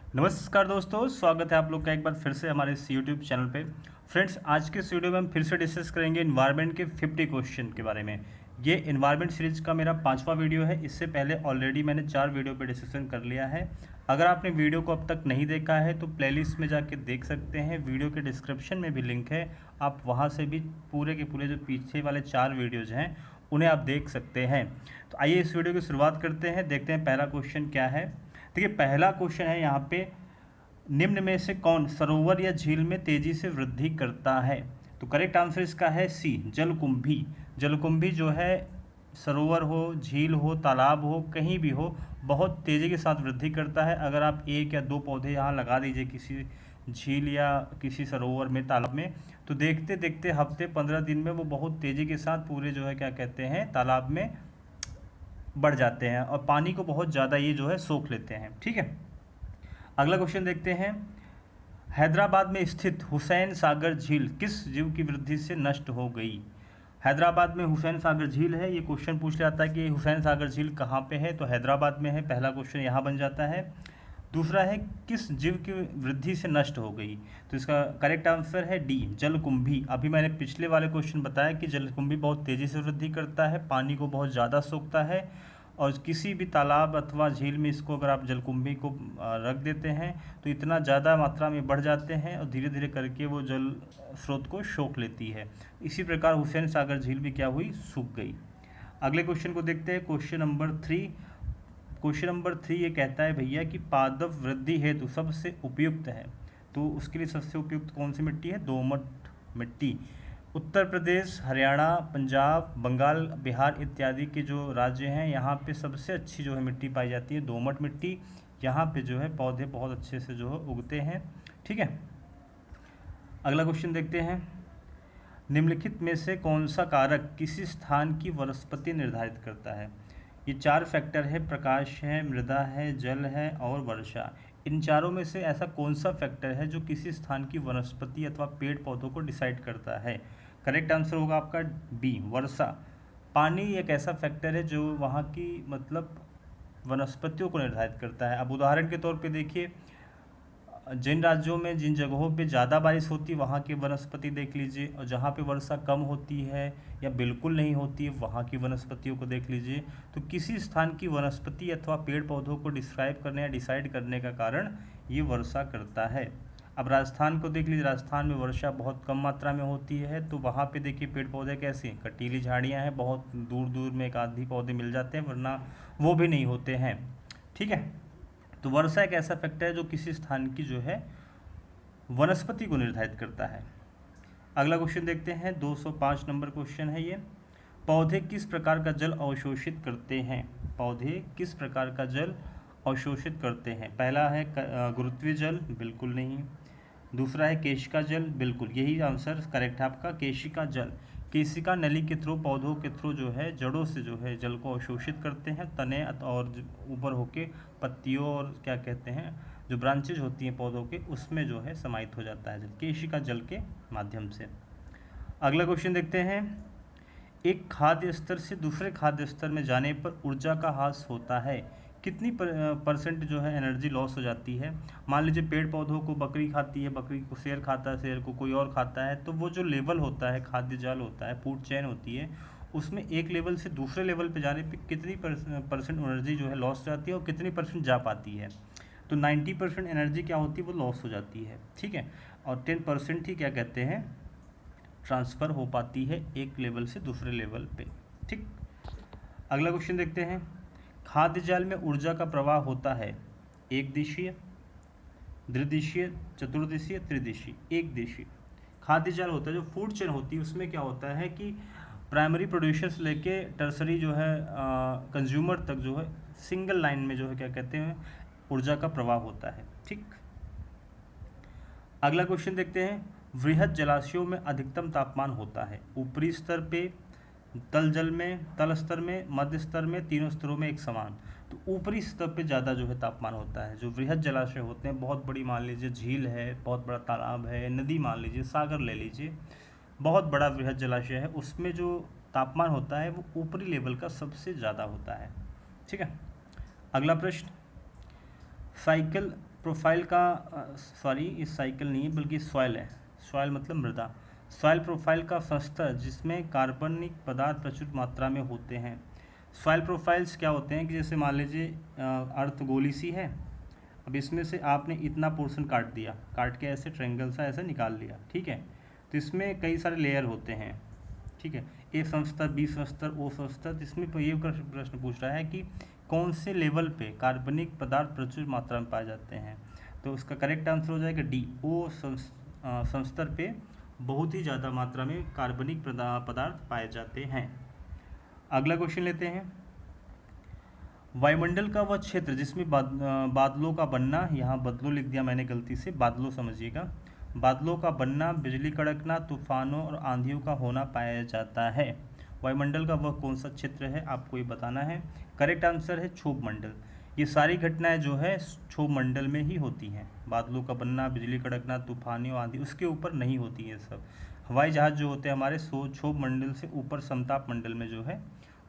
नमस्कार दोस्तों, स्वागत है आप लोग का एक बार फिर से हमारे इस यूट्यूब चैनल पे। फ्रेंड्स, आज के इस वीडियो में हम फिर से डिस्कस करेंगे इन्वायरमेंट के 50 क्वेश्चन के बारे में। ये इन्वायरमेंट सीरीज का मेरा 5वां वीडियो है। इससे पहले ऑलरेडी मैंने 4 वीडियो पे डिस्कशन कर लिया है। अगर आपने वीडियो को अब तक नहीं देखा है तो प्लेलिस्ट में जाके देख सकते हैं। वीडियो के डिस्क्रिप्शन में भी लिंक है, आप वहाँ से भी पूरे के पूरे जो पीछे वाले 4 वीडियोज़ हैं उन्हें आप देख सकते हैं। तो आइए इस वीडियो की शुरुआत करते हैं, देखते हैं पहला क्वेश्चन क्या है। देखिए, पहला क्वेश्चन है यहाँ पे, निम्न में से कौन सरोवर या झील में तेजी से वृद्धि करता है। तो करेक्ट आंसर इसका है सी, जलकुंभी। जलकुंभी जो है, सरोवर हो, झील हो, तालाब हो, कहीं भी हो, बहुत तेज़ी के साथ वृद्धि करता है। अगर आप 1 या 2 पौधे यहाँ लगा दीजिए किसी झील या किसी सरोवर में, तालाब में, तो देखते देखते हफ्ते 15 दिन में वो बहुत तेज़ी के साथ पूरे जो है क्या कहते हैं तालाब में बढ़ जाते हैं और पानी को बहुत ज़्यादा ये जो है सोख लेते हैं। ठीक है, अगला क्वेश्चन देखते हैं। हैदराबाद में स्थित हुसैन सागर झील किस जीव की वृद्धि से नष्ट हो गई। हैदराबाद में हुसैन सागर झील है। ये क्वेश्चन पूछ जाता है कि हुसैन सागर झील कहाँ पे है, तो हैदराबाद में है। पहला क्वेश्चन यहाँ बन जाता है। दूसरा है, किस जीव की वृद्धि से नष्ट हो गई, तो इसका करेक्ट आंसर है डी, जलकुंभी। अभी मैंने पिछले वाले क्वेश्चन बताया कि जलकुंभी बहुत तेज़ी से वृद्धि करता है, पानी को बहुत ज़्यादा सोखता है, और किसी भी तालाब अथवा झील में इसको अगर आप जलकुंभी को रख देते हैं तो इतना ज़्यादा मात्रा में बढ़ जाते हैं और धीरे धीरे करके वो जल स्रोत को सोख लेती है। इसी प्रकार हुसैन सागर झील भी क्या हुई, सूख गई। अगले क्वेश्चन को देखते हैं, क्वेश्चन नंबर 3। क्वेश्चन नंबर 3 ये कहता है भैया कि पादप वृद्धि हेतु सबसे उपयुक्त है, तो उसके लिए सबसे उपयुक्त कौन सी मिट्टी है, दोमट मिट्टी। उत्तर प्रदेश, हरियाणा, पंजाब, बंगाल, बिहार इत्यादि के जो राज्य हैं यहाँ पे सबसे अच्छी जो है मिट्टी पाई जाती है दोमट मिट्टी। यहाँ पे जो है पौधे बहुत अच्छे से जो है उगते हैं। ठीक है, अगला क्वेश्चन देखते हैं। निम्नलिखित में से कौन सा कारक किसी स्थान की वनस्पति निर्धारित करता है। ये 4 फैक्टर है, प्रकाश है, मृदा है, जल है और वर्षा। इन चारों में से ऐसा कौन सा फैक्टर है जो किसी स्थान की वनस्पति अथवा पेड़ पौधों को डिसाइड करता है। करेक्ट आंसर होगा आपका बी, वर्षा। पानी एक ऐसा फैक्टर है जो वहाँ की मतलब वनस्पतियों को निर्धारित करता है। अब उदाहरण के तौर पे देखिए, जिन राज्यों में जिन जगहों पे ज़्यादा बारिश होती है वहाँ की वनस्पति देख लीजिए, और जहाँ पे वर्षा कम होती है या बिल्कुल नहीं होती है वहाँ की वनस्पतियों को देख लीजिए। तो किसी स्थान की वनस्पति अथवा पेड़ पौधों को डिस्क्राइब करने या डिसाइड करने का कारण ये वर्षा करता है। अब राजस्थान को देख लीजिए, राजस्थान में वर्षा बहुत कम मात्रा में होती है, तो वहाँ पे देखिए पेड़ पौधे कैसे, कटीली झाड़ियाँ हैं, बहुत दूर दूर में एक आधी पौधे मिल जाते हैं, वरना वो भी नहीं होते हैं। ठीक है, तो वर्षा एक ऐसा फैक्टर है जो किसी स्थान की जो है वनस्पति को निर्धारित करता है। अगला क्वेश्चन देखते हैं, 205 नंबर क्वेश्चन है ये। पौधे किस प्रकार का जल अवशोषित करते हैं। पौधे किस प्रकार का जल अवशोषित करते हैं। पहला है गुरुत्वीय जल, बिल्कुल नहीं। दूसरा है केशिका जल, बिल्कुल, यही आंसर करेक्ट है आपका, केशिका जल। केशिका नली के थ्रू, पौधों के थ्रू जो है जड़ों से जो है जल को अवशोषित करते हैं, तने और ऊपर होके पत्तियों और क्या कहते हैं जो ब्रांचेज होती हैं पौधों के, उसमें जो है समाहित हो जाता है जल, केशिका जल के माध्यम से। अगला क्वेश्चन देखते हैं। एक खाद्य स्तर से दूसरे खाद्य स्तर में जाने पर ऊर्जा का ह्रास होता है, कितनी परसेंट जो है एनर्जी लॉस हो जाती है। मान लीजिए पेड़ पौधों को बकरी खाती है, बकरी को शेर खाता है, शेर को कोई और खाता है, तो वो जो लेवल होता है, खाद्य जाल होता है, फूड चेन होती है, उसमें एक लेवल से दूसरे लेवल पे जाने पे कितनी परसेंट एनर्जी जो है लॉस हो जाती है और कितनी परसेंट जा पाती है। तो 90% एनर्जी क्या होती है, वो लॉस हो जाती है। ठीक है, और 10% ही क्या कहते हैं ट्रांसफ़र हो पाती है एक लेवल से दूसरे लेवल पे। ठीक, अगला क्वेश्चन देखते हैं। खाद्य जाल में ऊर्जा का प्रवाह होता है एक दिशीय, द्विदिशीय, चतुर्दिशीय, त्रिदिशीय। एक दिशीय खाद्य जाल होता है, जो फूड चेन होती है उसमें क्या होता है कि प्राइमरी प्रोड्यूसर से लेके टर्सरी जो है कंज्यूमर तक जो है सिंगल लाइन में जो है क्या कहते हैं ऊर्जा का प्रवाह होता है। ठीक, अगला क्वेश्चन देखते हैं। वृहद जलाशयों में अधिकतम तापमान होता है ऊपरी स्तर पे, तल जल में, तल स्तर में, मध्य स्तर में, तीनों स्तरों में एक समान। तो ऊपरी स्तर पे ज़्यादा जो है तापमान होता है। जो वृहद जलाशय होते हैं, बहुत बड़ी मान लीजिए झील है, बहुत बड़ा तालाब है, नदी मान लीजिए, सागर ले लीजिए, बहुत बड़ा वृहद जलाशय है, उसमें जो तापमान होता है वो ऊपरी लेवल का सबसे ज़्यादा होता है। ठीक है, अगला प्रश्न। साइकिल प्रोफाइल का सॉरी इस साइकिल नहीं है बल्कि सॉइल है। सॉइल मतलब मृदा। सॉइल प्रोफाइल का स्तर जिसमें कार्बनिक पदार्थ प्रचुर मात्रा में होते हैं। सॉइल प्रोफाइल्स क्या होते हैं कि जैसे मान लीजिए अर्थ गोली सी है, अब इसमें से आपने इतना पोर्शन काट दिया, काट के ऐसे ट्रायंगल सा ऐसे निकाल लिया, ठीक है। तो इसमें कई सारे लेयर होते हैं, ठीक है। ए समस्तर, बी समस्तर, ओ समस्तर। जिसमें ये प्रश्न पूछ रहा है कि कौन से लेवल पे कार्बनिक पदार्थ प्रचुर मात्रा में पाए जाते हैं। तो उसका करेक्ट आंसर हो जाएगा डी, ओ समस्तर पे बहुत ही ज़्यादा मात्रा में कार्बनिक पदार्थ पाए जाते हैं। अगला क्वेश्चन लेते हैं। वायुमंडल का वह क्षेत्र जिसमें बादलों का बनना, यहाँ बदलों लिख दिया मैंने गलती से, बादलों समझिएगा। बादलों का बनना, बिजली कड़कना, तूफानों और आंधियों का होना पाया जाता है। वायुमंडल का वह कौन सा क्षेत्र है, आपको ये बताना है। करेक्ट आंसर है क्षोभ मंडल। ये सारी घटनाएं जो है क्षोभ मंडल में ही होती हैं। बादलों का बनना, बिजली कड़कना, तूफानी आंधी उसके ऊपर नहीं होती है सब। हवाई जहाज़ जो होते हैं हमारे क्षोभ मंडल से ऊपर समताप मंडल में जो है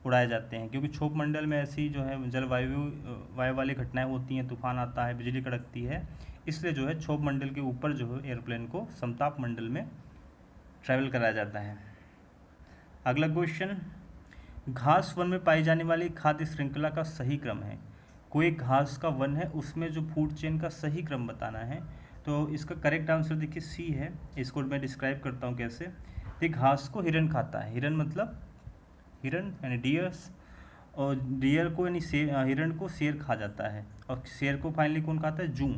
उड़ाए जाते हैं, क्योंकि क्षोभ मंडल में ऐसी जो है वायु वाली घटनाएं होती हैं, तूफान आता है, बिजली कड़कती है, इसलिए जो है क्षोभ मंडल के ऊपर जो है एयरप्लेन को समताप मंडल में ट्रैवल कराया जाता है। अगला क्वेश्चन, घास वन में पाई जाने वाली खाद्य श्रृंखला का सही क्रम है। कोई घास का वन है, उसमें जो फूड चेन का सही क्रम बताना है। तो इसका करेक्ट आंसर देखिए सी है। इसको मैं डिस्क्राइब करता हूँ कैसे। देखिए घास को हिरन खाता है, हिरन मतलब हिरन यानी डियर्स, और डियर को यानी हिरन को शेर खा जाता है, और शेर को फाइनली कौन खाता है, जू।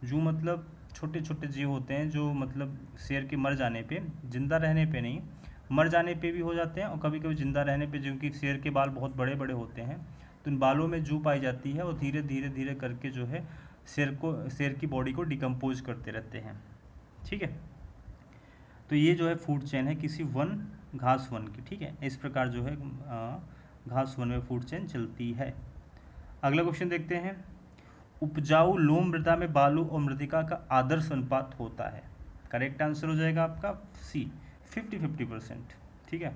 जू मतलब छोटे छोटे जीव होते हैं जो मतलब शेर के मर जाने पे, जिंदा रहने पे नहीं, मर जाने पे भी हो जाते हैं, और कभी कभी जिंदा रहने पे, क्योंकि शेर के बाल बहुत बड़े बड़े होते हैं तो इन बालों में जू पाई जाती है, और धीरे धीरे धीरे करके जो है शेर की बॉडी को डिकम्पोज करते रहते हैं, ठीक है। तो ये जो है फूड चेन है किसी वन, घास वन की, ठीक है। इस प्रकार जो है घास वन में फूड चेन चलती है। अगला क्वेश्चन देखते हैं। उपजाऊ लोम मृदा में बालू और मृतिका का आदर्श अनुपात होता है। करेक्ट आंसर हो जाएगा आपका सी, 50-50%, ठीक है।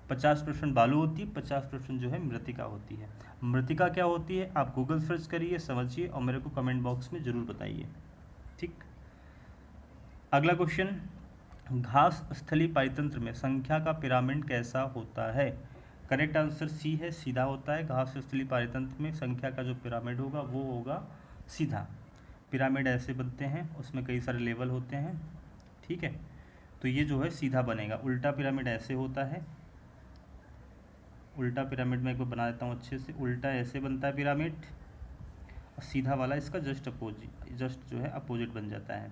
50% बालू होती है, 50% जो है मृतिका होती है। मृतिका क्या होती है आप गूगल सर्च करिए, समझिए, और मेरे को कमेंट बॉक्स में ज़रूर बताइए, ठीक। अगला क्वेश्चन, घास स्थलीय पारितंत्र में संख्या का पिरामिड कैसा होता है। करेक्ट आंसर सी है, सीधा होता है। घास स्थलीय पारितंत्र में संख्या का जो पिरामिड होगा वो होगा सीधा। पिरामिड ऐसे बनते हैं, उसमें कई सारे लेवल होते हैं, ठीक है। तो ये जो है सीधा बनेगा। उल्टा पिरामिड ऐसे होता है, उल्टा पिरामिड मैं को बना देता हूँ अच्छे से। उल्टा ऐसे बनता है पिरामिड, और सीधा वाला इसका जस्ट जो है अपोजिट बन जाता है,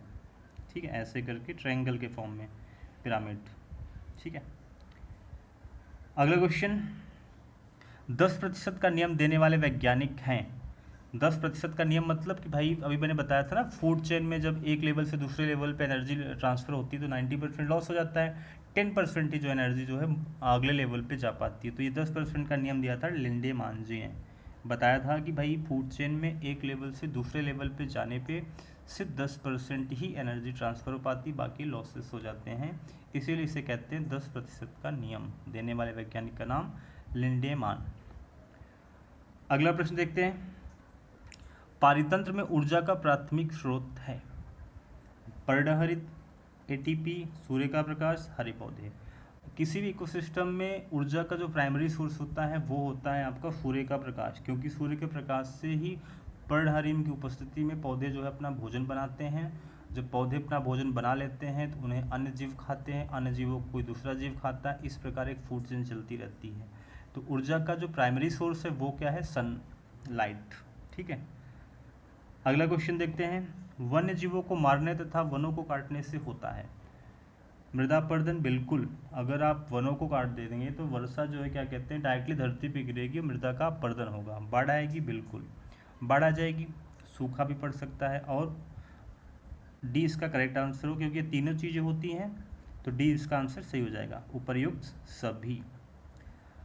ठीक है। ऐसे करके ट्रायंगल के फॉर्म में पिरामिड, ठीक है। अगला क्वेश्चन, 10% का नियम देने वाले वैज्ञानिक हैं। 10% का नियम मतलब कि भाई अभी मैंने बताया था ना, फूड चेन में जब एक लेवल से दूसरे लेवल पे एनर्जी ट्रांसफ़र होती है तो 90% लॉस हो जाता है, 10% ही जो एनर्जी जो है अगले लेवल पे जा पाती है। तो ये 10% का नियम दिया था लिंडेमान जी ने। बताया था कि भाई फूड चेन में एक लेवल से दूसरे लेवल पे जाने पे सिर्फ 10% ही एनर्जी ट्रांसफ़र हो पाती, बाकी लॉसेस हो जाते हैं, इसीलिए इसे कहते हैं 10% का नियम। देने वाले वैज्ञानिक का नाम लिंडेमान। अगला प्रश्न देखते हैं। पारितंत्र में ऊर्जा का प्राथमिक स्रोत है। पर्णहरित, एटीपी, सूर्य का प्रकाश, हरे पौधे। किसी भी इकोसिस्टम में ऊर्जा का जो प्राइमरी सोर्स होता है वो होता है आपका सूर्य का प्रकाश, क्योंकि सूर्य के प्रकाश से ही पर्णहरित की उपस्थिति में पौधे जो है अपना भोजन बनाते हैं। जब पौधे अपना भोजन बना लेते हैं तो उन्हें अन्य जीव खाते हैं, अन्य जीवों को कोई दूसरा जीव खाता है, इस प्रकार एक फूड चेन चलती रहती है। तो ऊर्जा का जो प्राइमरी सोर्स है वो क्या है, सनलाइट, ठीक है। अगला क्वेश्चन देखते हैं। वन्य जीवों को मारने तथा वनों को काटने से होता है। मृदा अपरदन, बिल्कुल। अगर आप वनों को काट दे देंगे तो वर्षा जो है क्या कहते हैं डायरेक्टली धरती पे गिरेगी, मृदा का अपरदन होगा। बाढ़ आएगी, बिल्कुल बाढ़ आ जाएगी। सूखा भी पड़ सकता है, और डी इसका करेक्ट आंसर हो, क्योंकि ये तीनों चीज़ें होती हैं, तो डी इसका आंसर सही हो जाएगा, उपर्युक्त सभी।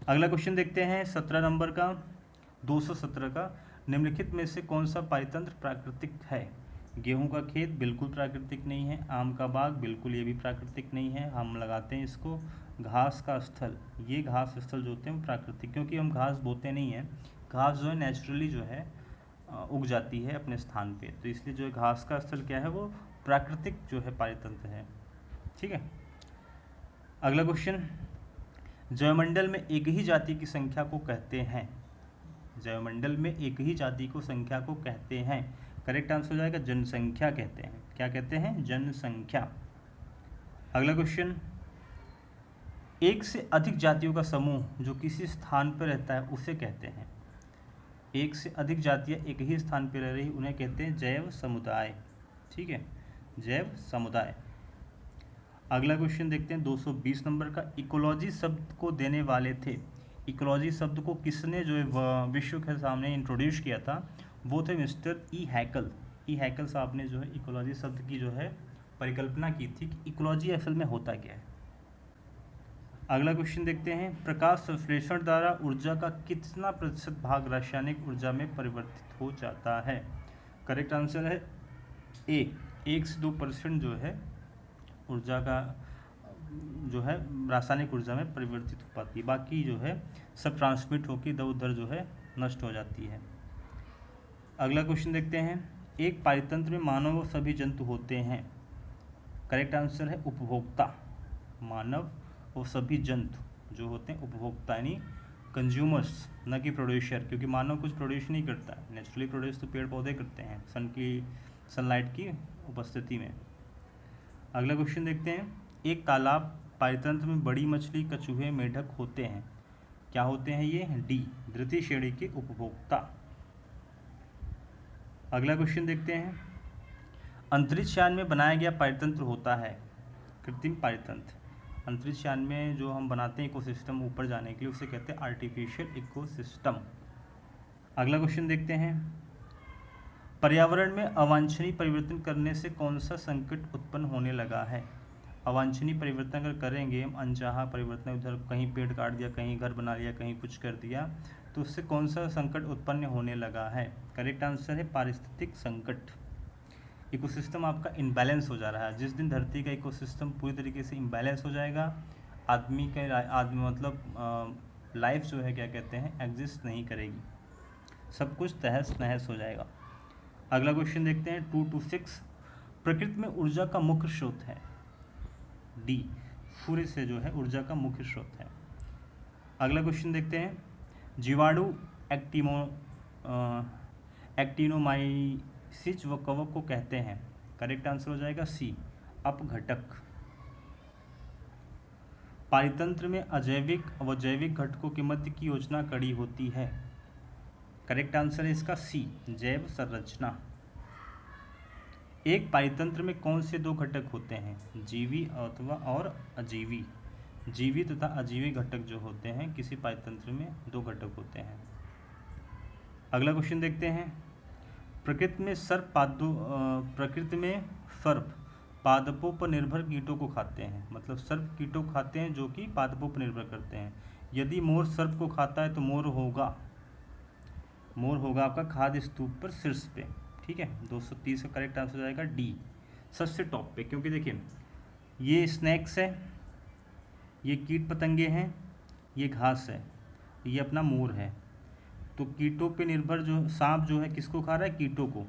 अगला क्वेश्चन देखते हैं 17 नंबर का, 217 का। निम्नलिखित में से कौन सा पारितंत्र प्राकृतिक है। गेहूं का खेत बिल्कुल प्राकृतिक नहीं है। आम का बाग बिल्कुल ये भी प्राकृतिक नहीं है, हम लगाते हैं इसको। घास का स्थल, ये घास स्थल जो होते हैं वो प्राकृतिक, क्योंकि हम घास बोते नहीं हैं। घास जो है नेचुरली जो है उग जाती है अपने स्थान पे, तो इसलिए जो है घास का स्थल क्या है, वो प्राकृतिक जो है पारितंत्र है। ठीक है। अगला क्वेश्चन, जैवमंडल में एक ही जाति की संख्या को कहते हैं। जैवमंडल में एक ही जाति को संख्या को कहते हैं। करेक्ट आंसर हो जाएगा जनसंख्या कहते हैं। क्या कहते हैं? जनसंख्या। अगला क्वेश्चन, एक से अधिक जातियों का समूह जो किसी स्थान पर रहता है उसे कहते हैं। एक से अधिक जातियाँ एक ही स्थान पर रह रही उन्हें कहते हैं जैव समुदाय। ठीक है, जैव समुदाय। अगला क्वेश्चन देखते हैं 220 नंबर का। इकोलॉजी शब्द को देने वाले थे। इकोलॉजी शब्द को किसने जो है विश्व के सामने इंट्रोड्यूस किया था? वो थे मिस्टर ई हैकल। ई हैकल साहब ने जो है इकोलॉजी शब्द की जो है परिकल्पना की थी कि इकोलॉजी असल में होता क्या है। अगला क्वेश्चन देखते हैं, प्रकाश संश्लेषण द्वारा ऊर्जा का कितना प्रतिशत भाग रासायनिक ऊर्जा में परिवर्तित हो जाता है? करेक्ट आंसर है ए, 1 से 2% जो है ऊर्जा का जो है रासायनिक ऊर्जा में परिवर्तित हो पाती है, बाकी जो है सब ट्रांसमिट होकर इधर उधर जो है नष्ट हो जाती है। अगला क्वेश्चन देखते हैं, एक पारितंत्र में मानव व सभी जंतु होते हैं। करेक्ट आंसर है उपभोक्ता। मानव और सभी जंतु जो होते हैं उपभोक्ता यानी कंज्यूमर्स, न कि प्रोड्यूसर, क्योंकि मानव कुछ प्रोड्यूस नहीं करता है। नेचुरली प्रोड्यूस तो पेड़ पौधे करते हैं सनलाइट की उपस्थिति में। अगला क्वेश्चन देखते हैं, एक तालाब पारितंत्र में बड़ी मछली, कछुए, मेढक होते हैं। क्या होते हैं ये? डी, द्वितीय श्रेणी के उपभोक्ता। अगला क्वेश्चन देखते हैं, अंतरिक्ष यान में बनाया गया पारितंत्र होता है कृत्रिम पारितंत्र। अंतरिक्ष यान में जो हम बनाते हैं इकोसिस्टम ऊपर जाने के लिए, उसे कहते हैं आर्टिफिशियल इकोसिस्टम। अगला क्वेश्चन देखते हैं, पर्यावरण में अवांछनीय परिवर्तन करने से कौन सा संकट उत्पन्न होने लगा है? अवांछनीय परिवर्तन अगर करेंगे हम, अनचाहा परिवर्तन, उधर कहीं पेड़ काट दिया, कहीं घर बना लिया, कहीं कुछ कर दिया, तो उससे कौन सा संकट उत्पन्न होने लगा है? करेक्ट आंसर है पारिस्थितिक संकट। इकोसिस्टम आपका इम्बैलेंस हो जा रहा है। जिस दिन धरती का इकोसिस्टम पूरी तरीके से इम्बैलेंस हो जाएगा, आदमी मतलब लाइफ जो है क्या कहते हैं एग्जिस्ट नहीं करेगी, सब कुछ तहस नहस हो जाएगा। अगला क्वेश्चन देखते हैं 226, प्रकृति में ऊर्जा का मुख्य स्रोत है। डी, सूर्य से जो है ऊर्जा का मुख्य स्रोत है। अगला क्वेश्चन देखते हैं, जीवाणु एक्टिनोमाइसिस व कवक को कहते हैं। करेक्ट आंसर हो जाएगा सी, अपघटक। पारितंत्र में अजैविक व जैविक घटकों के मध्य की योजना कड़ी होती है। करेक्ट आंसर है इसका सी, जैव संरचना। एक पारितंत्र में कौन से दो घटक होते हैं? जीवी अथवा और अजीवी। जीवी तथा अजीवी घटक जो होते हैं किसी पारितंत्र में दो घटक होते हैं। अगला क्वेश्चन देखते हैं, प्रकृति में सर्प पादपों पर निर्भर कीटों को खाते हैं। मतलब सर्प कीटों को खाते हैं जो कि पादपों पर निर्भर करते हैं। यदि मोर सर्प को खाता है तो मोर होगा आपका खाद्य स्तूप पर शीर्ष पे। ठीक है, 230 का करेक्ट आंसर हो जाएगा डी, सबसे टॉप पे। क्योंकि देखिए ये स्नैक्स है, ये कीट पतंगे हैं, ये घास है, ये अपना मोर है। तो कीटों पे निर्भर जो सांप जो है किसको खा रहा है? कीटों को।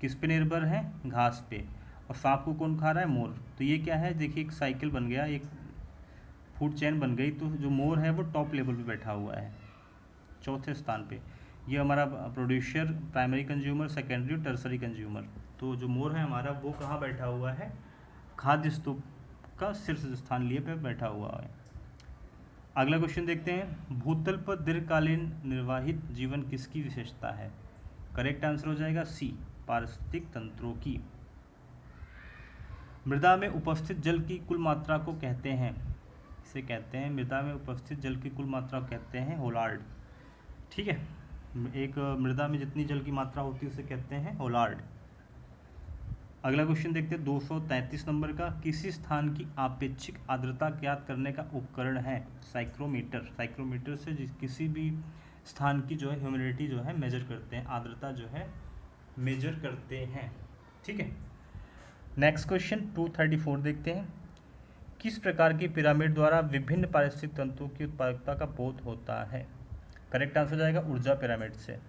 किस पे निर्भर है? घास पे। और सांप को कौन खा रहा है? मोर। तो ये क्या है? देखिए एक साइकिल बन गया, एक फूड चेन बन गई। तो जो मोर है वो टॉप लेवल पे बैठा हुआ है, चौथे स्थान पे। ये हमारा प्रोड्यूसर, प्राइमरी कंज्यूमर, सेकेंडरी और टर्सरी कंज्यूमर। तो जो मोर है हमारा वो कहाँ बैठा हुआ है? खाद्य स्तूप का शीर्ष स्थान लिए पे बैठा हुआ है। अगला क्वेश्चन देखते हैं, भूतल पर दीर्घकालीन निर्वाहित जीवन किसकी विशेषता है? करेक्ट आंसर हो जाएगा सी, पारिस्थितिक तंत्रों की। मृदा में उपस्थित जल की कुल मात्रा को कहते हैं, इसे कहते हैं मृदा में उपस्थित जल की कुल मात्रा को कहते हैं होलार्ड। ठीक है, एक मृदा में जितनी जल की मात्रा होती है उसे कहते हैं होलार्ड। अगला क्वेश्चन देखते हैं 233 नंबर का, किसी स्थान की आपेक्षिक आर्द्रता ज्ञात करने का उपकरण है साइक्रोमीटर। साइक्रोमीटर से किसी भी स्थान की जो है ह्यूमिडिटी जो है मेजर करते हैं, आर्द्रता जो है मेजर करते हैं। ठीक है, नेक्स्ट क्वेश्चन 234 देखते हैं, किस प्रकार की पिरामिड द्वारा विभिन्न पारिस्थितिक तंत्रों की उत्पादकता का बोध होता है? करेक्ट आंसर हो जाएगा ऊर्जा पिरामिड से।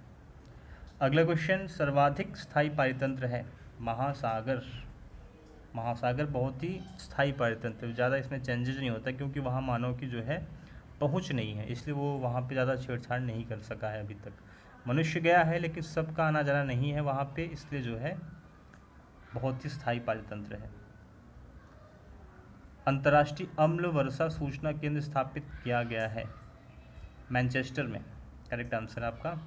अगला क्वेश्चन, सर्वाधिक स्थायी पारितंत्र है महासागर। महासागर बहुत ही स्थायी पारितंत्र, ज़्यादा इसमें चेंजेस नहीं होता क्योंकि वहाँ मानव की जो है पहुँच नहीं है, इसलिए वो वहाँ पे ज़्यादा छेड़छाड़ नहीं कर सका है अभी तक। मनुष्य गया है लेकिन सबका आना जाना नहीं है वहाँ पे, इसलिए जो है बहुत ही स्थायी पारितंत्र है। अंतर्राष्ट्रीय अम्ल वर्षा सूचना केंद्र स्थापित किया गया है मैनचेस्टर में, करेक्ट आंसर आपका।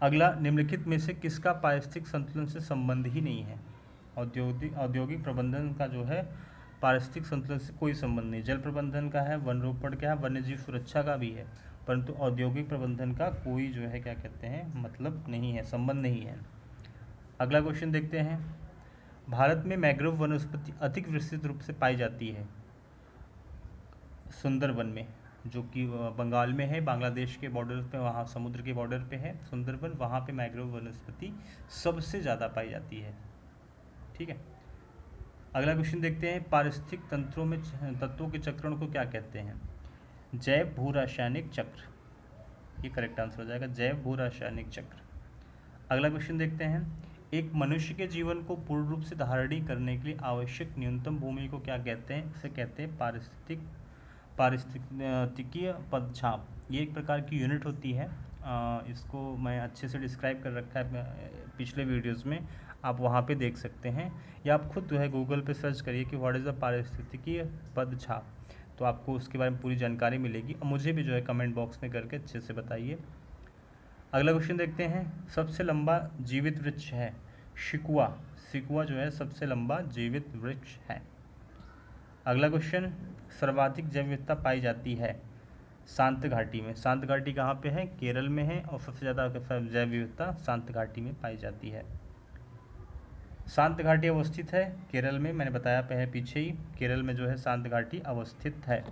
अगला, निम्नलिखित में से किसका पारिस्थितिक संतुलन से संबंध ही नहीं है? औद्योगिक प्रबंधन का जो है पारिस्थितिक संतुलन से कोई संबंध नहीं। जल प्रबंधन का है, वन रोपण का है, वन्य जीव सुरक्षा का भी है, परंतु औद्योगिक प्रबंधन का कोई जो है क्या कहते हैं मतलब नहीं है, संबंध नहीं है। अगला क्वेश्चन देखते हैं, भारत में मैंग्रोव वनस्पति अधिक विस्तृत रूप से पाई जाती है सुंदरवन में, जो कि बंगाल में है, बांग्लादेश के बॉर्डर पे, वहाँ समुद्र के बॉर्डर पे है सुंदरवन, वहाँ पे मैंग्रोव वनस्पति सबसे ज़्यादा पाई जाती है। ठीक है, अगला क्वेश्चन देखते हैं, पारिस्थितिक तंत्रों में तत्वों के चक्रण को क्या कहते हैं? जैव भू रासायनिक चक्र, ये करेक्ट आंसर हो जाएगा, जैव भू रासायनिक चक्र। अगला क्वेश्चन देखते हैं, एक मनुष्य के जीवन को पूर्ण रूप से धारणी करने के लिए आवश्यक न्यूनतम भूमि को क्या कहते हैं? इसे कहते हैं पारिस्थितिकीय पदछाप। ये एक प्रकार की यूनिट होती है, इसको मैं अच्छे से डिस्क्राइब कर रखा है पिछले वीडियोस में, आप वहाँ पे देख सकते हैं, या आप खुद जो है गूगल पे सर्च करिए कि व्हाट इज़ द पारिस्थितिकीय पदछाप, तो आपको उसके बारे में पूरी जानकारी मिलेगी। और मुझे भी जो है कमेंट बॉक्स में करके अच्छे से बताइए। अगला क्वेश्चन देखते हैं, सबसे लंबा जीवित वृक्ष है शिकुआ। शिकुआ जो है सबसे लंबा जीवित वृक्ष है। अगला क्वेश्चन, सर्वाधिक जैव विविधता पाई जाती है शांत घाटी में। शांत घाटी कहाँ पे है? केरल में है, और सबसे ज़्यादा जैव विविधता शांत घाटी में पाई जाती है। शांत घाटी अवस्थित है केरल में, मैंने बताया पीछे ही, केरल में जो है शांत घाटी अवस्थित है।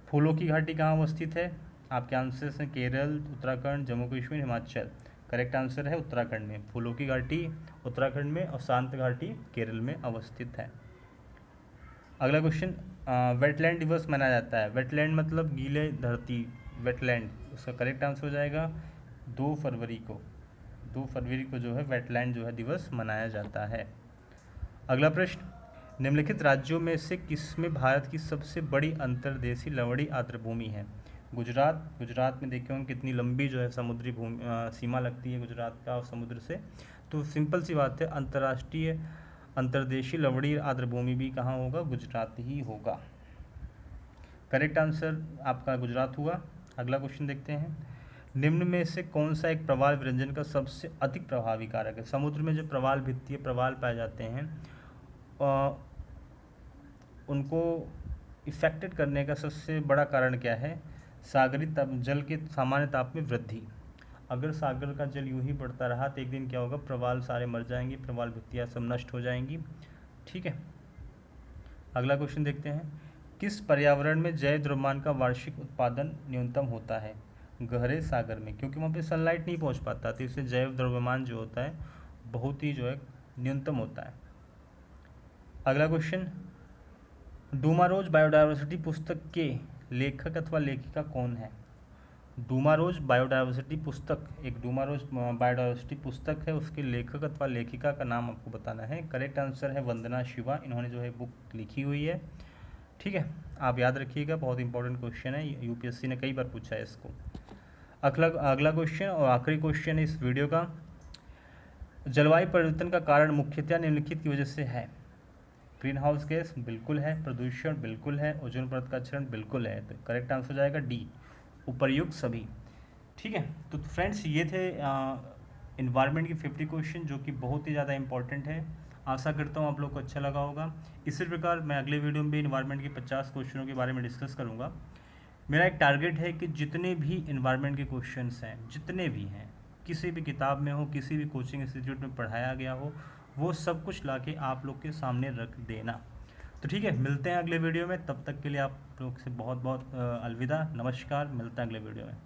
फूलों की घाटी कहाँ अवस्थित है? आपके आंसर्स हैं केरल, उत्तराखंड, जम्मू कश्मीर, हिमाचल। करेक्ट आंसर है उत्तराखंड में, फूलों की घाटी उत्तराखंड में और शांत घाटी केरल में अवस्थित है। अगला क्वेश्चन, वेटलैंड दिवस मनाया जाता है। वेटलैंड मतलब गीले धरती, वेटलैंड, उसका करेक्ट आंसर हो जाएगा 2 फरवरी को। 2 फरवरी को जो है वेटलैंड जो है दिवस मनाया जाता है। अगला प्रश्न, निम्नलिखित राज्यों में से किसमें भारत की सबसे बड़ी अंतर्देशीय लवणी आर्द्रभूमि है? गुजरात। गुजरात में देखे होंगे कितनी लंबी जो है समुद्री सीमा लगती है गुजरात का और समुद्र से, तो सिंपल सी बात है, अंतर्राष्ट्रीय अंतर्देशीय लवणी आर्द्रभूमि भी कहाँ होगा? गुजरात ही होगा। करेक्ट आंसर आपका गुजरात हुआ। अगला क्वेश्चन देखते हैं, निम्न में से कौन सा एक प्रवाल विरंजन का सबसे अधिक प्रभावी कारक है? समुद्र में जो प्रवाल भित्तीय प्रवाल पाए जाते हैं उनको इफेक्टेड करने का सबसे बड़ा कारण क्या है? सागरी जल के सामान्य ताप में वृद्धि। अगर सागर का जल यूं ही बढ़ता रहा तो एक दिन क्या होगा? प्रवाल सारे मर जाएंगे, प्रवाल भित्तियाँ सब नष्ट हो जाएंगी। ठीक है, अगला क्वेश्चन देखते हैं, किस पर्यावरण में जैव द्रव्यमान का वार्षिक उत्पादन न्यूनतम होता है? गहरे सागर में, क्योंकि वहाँ पे सनलाइट नहीं पहुँच पाता, तो इससे जैव द्रव्यमान जो होता है बहुत ही जो है न्यूनतम होता है। अगला क्वेश्चन, डूमारोज बायोडायवर्सिटी पुस्तक के लेखक अथवा लेखिका कौन है? डूमारोज बायोडायवर्सिटी पुस्तक, एक डूमारोज बायोडायवर्सिटी पुस्तक है, उसके लेखक अथवा लेखिका का नाम आपको बताना है। करेक्ट आंसर है वंदना शिवा, इन्होंने जो है बुक लिखी हुई है। ठीक है, आप याद रखिएगा, बहुत इंपॉर्टेंट क्वेश्चन है, यूपीएससी ने कई बार पूछा है इसको। अगला क्वेश्चन और आखिरी क्वेश्चन है इस वीडियो का, जलवायु परिवर्तन का कारण मुख्यतः निम्नलिखित की वजह से है? ग्रीन हाउस गैस बिल्कुल है, प्रदूषण बिल्कुल है, ओजोन परत का क्षरण बिल्कुल है, तो करेक्ट आंसर हो जाएगा डी, उपर्युक्त सभी। ठीक है, तो फ्रेंड्स ये थे इन्वायरमेंट की 50 क्वेश्चन जो कि बहुत ही ज़्यादा इंपॉर्टेंट है। आशा करता हूँ आप लोग को अच्छा लगा होगा। इसी प्रकार मैं अगले वीडियो में भी इन्वायरमेंट के 50 क्वेश्चनों के बारे में डिस्कस करूँगा। मेरा एक टारगेट है कि जितने भी इन्वायरमेंट के क्वेश्चंस हैं, जितने भी हैं, किसी भी किताब में हो, किसी भी कोचिंग इंस्टीट्यूट में पढ़ाया गया हो, वो सब कुछ लाके आप लोग के सामने रख देना। तो ठीक है, मिलते हैं अगले वीडियो में, तब तक के लिए आप लोग से बहुत बहुत अलविदा, नमस्कार, मिलते हैं अगले वीडियो में।